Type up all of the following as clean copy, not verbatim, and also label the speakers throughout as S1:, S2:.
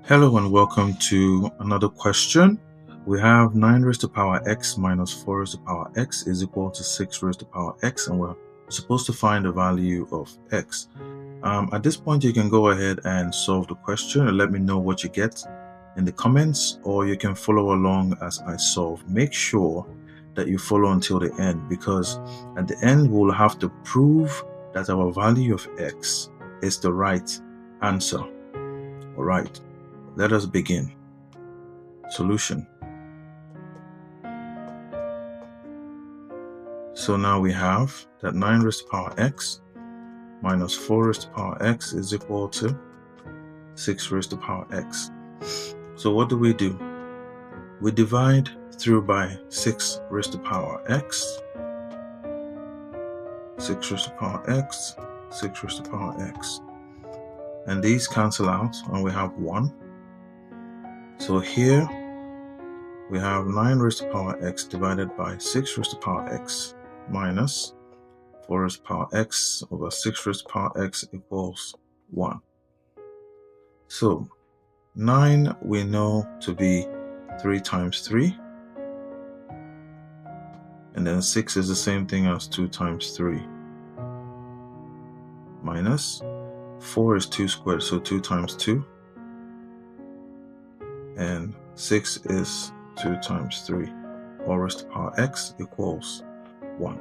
S1: Hello and welcome to another question. We have 9 raised to the power x minus 4 raised to the power x is equal to 6 raised to the power x, and we're supposed to find the value of x. At this point, you can go ahead and solve the question and let me know what you get in the comments, or you can follow along as I solve. Make sure that you follow until the end, because at the end we'll have to prove that our value of x is the right answer. All right. Let us begin. Solution. So now we have that 9 raised to the power x minus 4 raised to the power x is equal to 6 raised to the power x. So what do? We divide through by 6 raised to the power x, 6 raised to the power x, 6 raised to the power x. And these cancel out and we have 1. So here we have 9 raised to the power x divided by 6 raised to the power x minus 4 raised to the power x over 6 raised to the power x equals 1. So 9 we know to be 3 times 3. And then 6 is the same thing as 2 times 3. Minus 4 is 2 squared, so 2 times 2. And 6 is 2 times 3. All raised to the power x equals 1.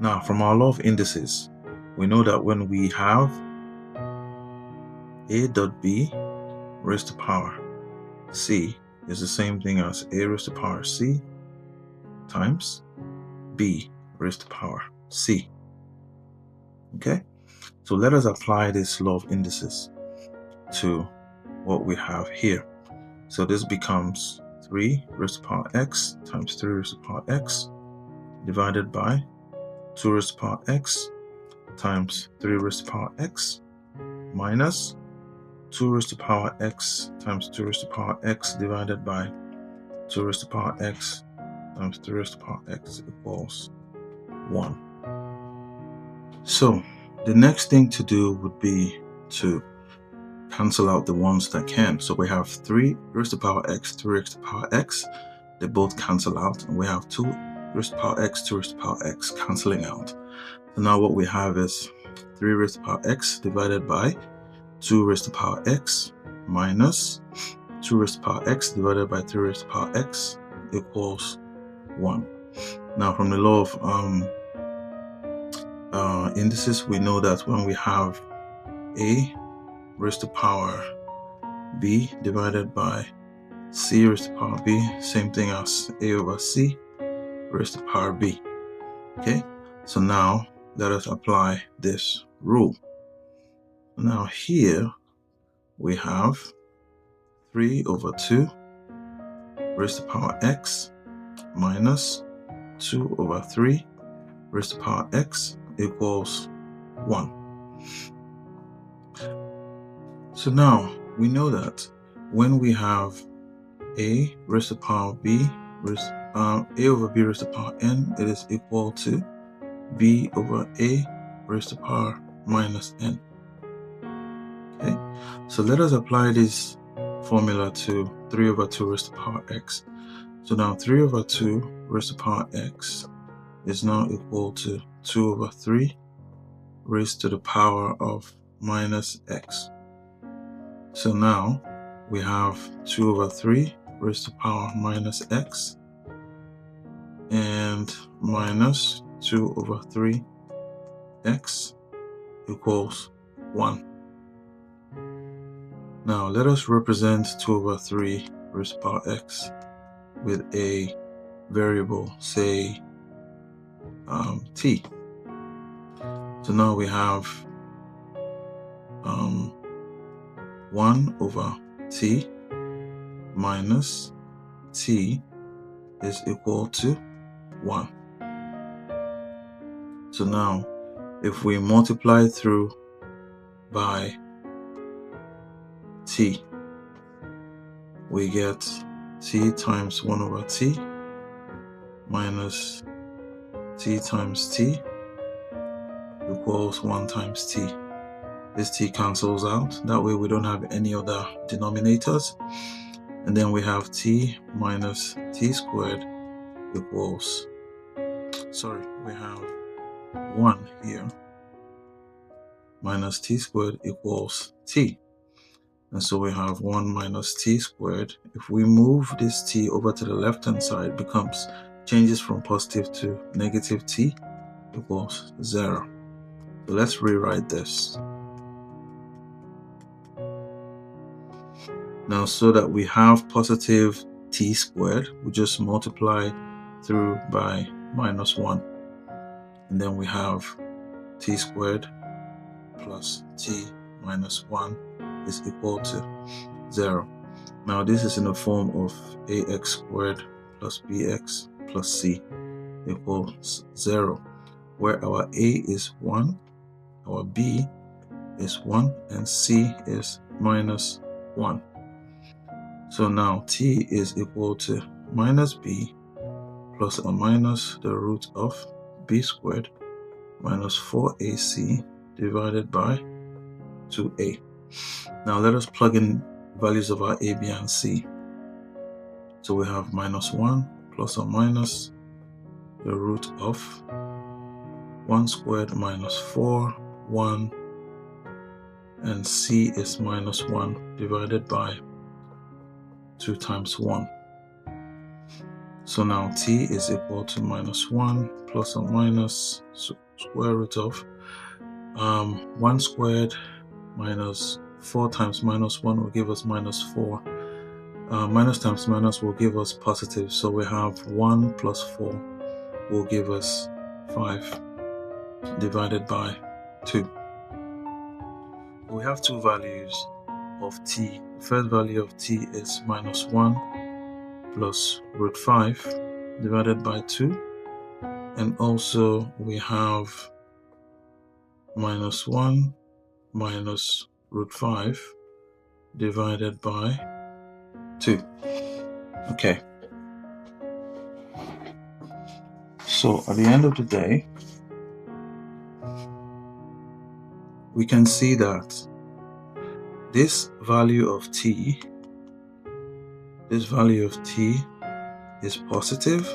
S1: Now, from our law of indices, we know that when we have a dot b raised to the power c is the same thing as a raised to the power c times b raised to the power c. Okay? So let us apply this law of indices to what we have here. So this becomes 3 raised to the power x times 3 raised to the power x divided by 2 raised to the power x times 3 raised to the power x minus 2 raised to the power x times 2 raised to the power x divided by 2 raised to the power x times 3 raised to the power x equals 1. So the next thing to do would be to cancel out the ones that can. So we have 3 raised to the power x, 3 raised to the power x. They both cancel out, and we have 2 raised to the power x, 2 raised to the power x canceling out. So now what we have is 3 raised to the power x divided by 2 raised to the power x minus 2 raised to the power x divided by 3 raised to the power x equals 1. Now from the law of indices, we know that when we have a raised to the power b divided by c raised to the power b, same thing as a over c raised to the power b. Okay, so now let us apply this rule. Now here we have 3 over 2 raised to the power x minus 2 over 3 raised to the power x equals 1. So now we know that when we have a raised to the power b a over b raised to the power n, it is equal to b over a raised to the power minus n. Okay, so let us apply this formula to 3 over 2 raised to the power x. So now 3 over 2 raised to the power x is now equal to 2 over 3 raised to the power of minus x. So now we have 2 over 3 raised to the power minus x and minus 2 over 3 x equals 1. Now let us represent 2 over 3 raised to the power x with a variable, say t. So now we have 1 over t minus t is equal to 1. So now if we multiply through by t, we get t times 1 over t minus t times t equals 1 times t. This t cancels out. That way we don't have any other denominators. And then we have t minus t squared equals, we have 1 here minus t squared equals t. And so we have 1 minus t squared. If we move this t over to the left hand side, changes from positive to negative t equals 0. So let's rewrite this. Now, so that we have positive t squared, we just multiply through by minus 1. And then we have t squared plus t minus 1 is equal to 0. Now, this is in the form of ax squared plus bx plus c equals 0, where our a is 1, our b is 1, and c is minus 1. So now t is equal to minus b plus or minus the root of b squared minus 4ac divided by 2a. Now let us plug in values of our a, b, and c. So we have minus 1 plus or minus the root of 1 squared minus 4, 1, and c is minus 1 divided by 2 times 1. So now t is equal to minus 1 plus or minus square root of 1 squared minus 4 times minus 1 will give us minus 4. Minus times minus will give us positive. So we have 1 plus 4 will give us 5 divided by 2. We have two values of t. The first value of t is minus 1 plus root 5 divided by 2. And also we have minus 1 minus root 5 divided by 2. Okay. So at the end of the day, we can see that this value of t is positive,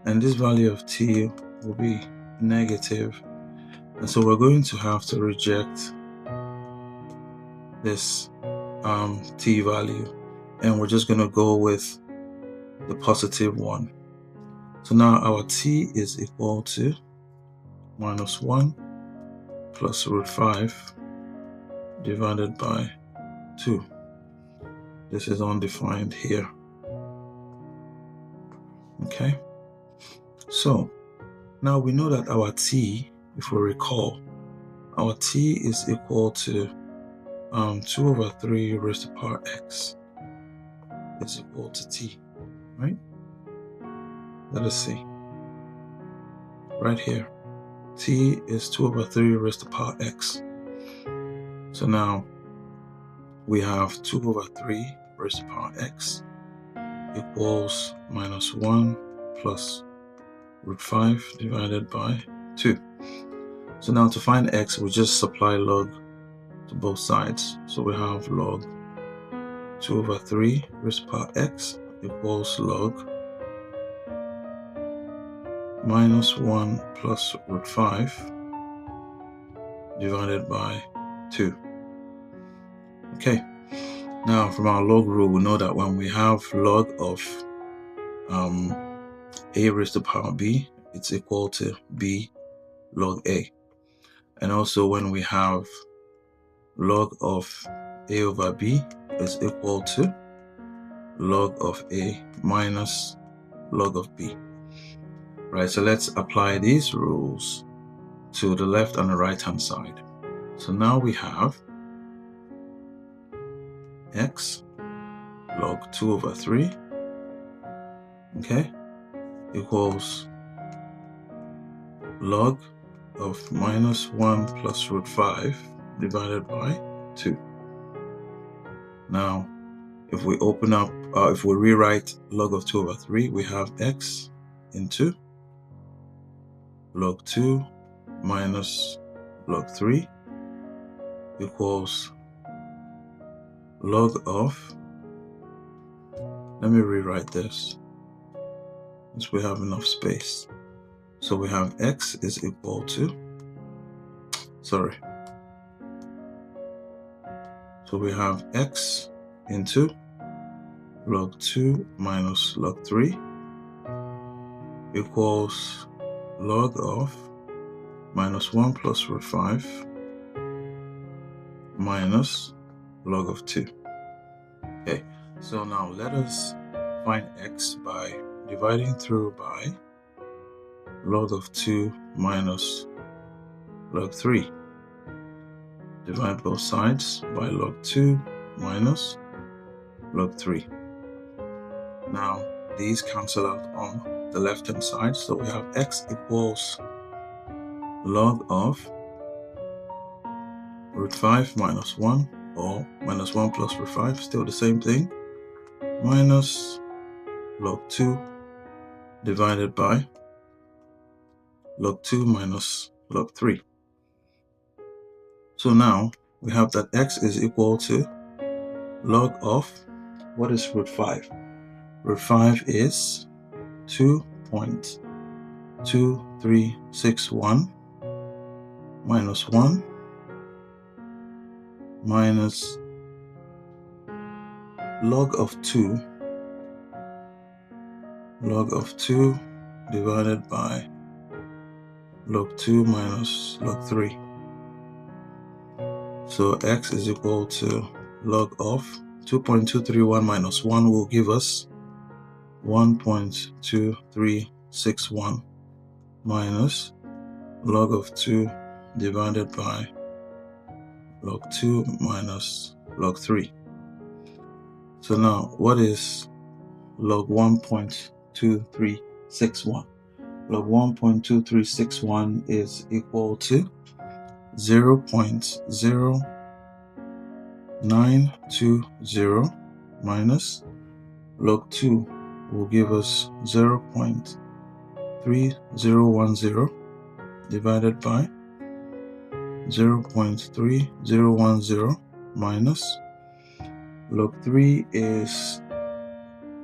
S1: and this value of t will be negative. And so we're going to have to reject this t value, and we're just going to go with the positive one. So now our t is equal to minus 1 plus root 5 divided by 2. This is undefined here. Okay, so now we know that our t, if we recall, our t is equal to 2 over 3 raised to the power x is equal to t, right? Let us see. Right here, t is 2 over 3 raised to the power x. So now we have 2 over 3 raised to the power x equals minus 1 plus root 5 divided by 2. So now to find x, we just supply log to both sides. So we have log 2 over 3 raised to the power x equals log minus 1 plus root 5 divided by 2. Okay, now from our log rule, we know that when we have log of a raised to the power b, it's equal to b log a. And also when we have log of a over b is equal to log of a minus log of b. Right, so let's apply these rules to the left and the right hand side. So now we have x log 2 over 3, okay, equals log of minus 1 plus root 5 divided by 2. Now, if we open up, if we rewrite log of 2 over 3, we have x into log 2 minus log 3 equals log of, let me rewrite this since we have enough space. So we have x is equal to, so we have x into log 2 minus log 3 equals log of minus 1 plus root 5 minus log of 2. Okay, so now let us find x by dividing through by log of 2 minus log 3. Divide both sides by log 2 minus log 3. Now these cancel out on the left hand side, so we have x equals log of root 5 minus 1, or minus 1 plus root 5, still the same thing, minus log 2 divided by log 2 minus log 3. So now we have that x is equal to log of, what is root 5? Root 5 is 2.2361 minus 1 minus log of 2 divided by log 2 minus log 3. So x is equal to log of 2.231 minus 1 will give us 1.2361 minus log of 2 divided by log 2 minus log 3. So now what is log 1.2361? Log 1.2361 is equal to 0.0920 minus log 2 will give us 0.3010 divided by 0.3010 minus log 3 is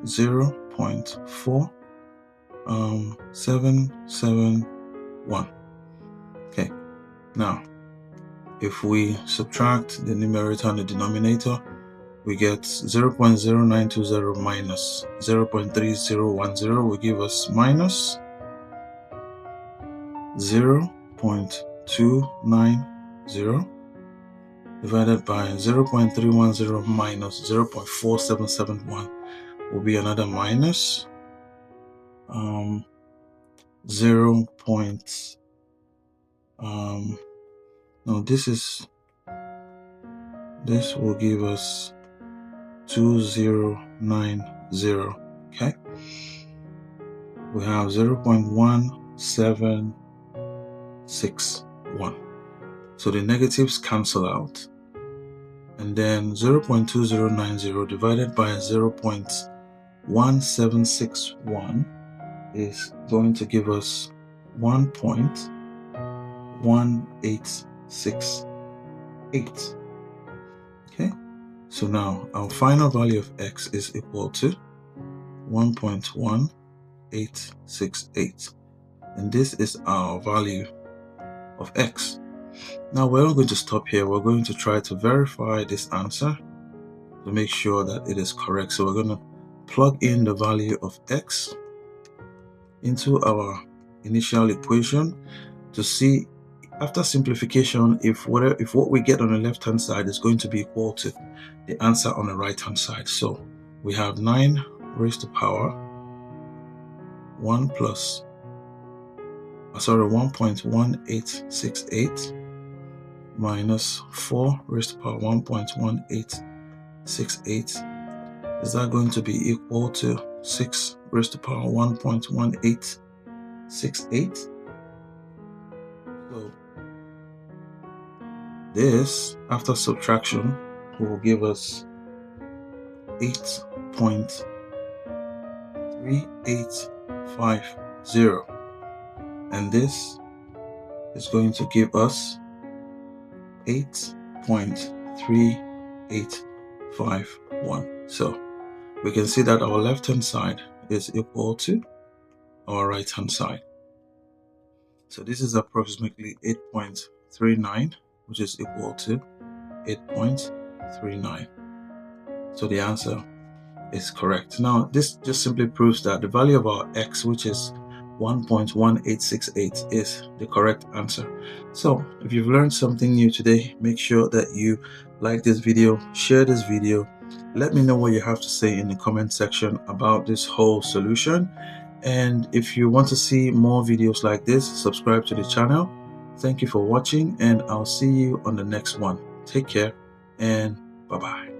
S1: 0.4771. Okay, now if we subtract the numerator and the denominator, we get 0.0920 minus 0.3010 will give us minus 0.290 divided by 0.310 minus 0.4771 will be another minus this will give us 2090. Okay, we have 0.1761, so the negatives cancel out, and then 0.2090 divided by 0.1761 is going to give us 1.1868. Okay, so now our final value of x is equal to 1.1868, and this is our value of x. Now we're not going to stop here. We're going to try to verify this answer to make sure that it is correct. So we're going to plug in the value of x into our initial equation to see, after simplification, if what we get on the left hand side is going to be equal to the answer on the right hand side. So we have 9 raised to power 1.1868 minus 4 raised to power 1.1868. Is that going to be equal to 6 raised to power 1.1868? So this, after subtraction, will give us 8.3850, and this is going to give us 8.3850 8.3851. So we can see that our left-hand side is equal to our right-hand side. So this is approximately 8.39, which is equal to 8.39. So the answer is correct. Now, this just simply proves that the value of our x, which is 1.1868, is the correct answer. So if you've learned something new today, make sure that you like this video, share this video, let me know what you have to say in the comment section about this whole solution. And if you want to see more videos like this, subscribe to the channel. Thank you for watching, and I'll see you on the next one. Take care and bye-bye.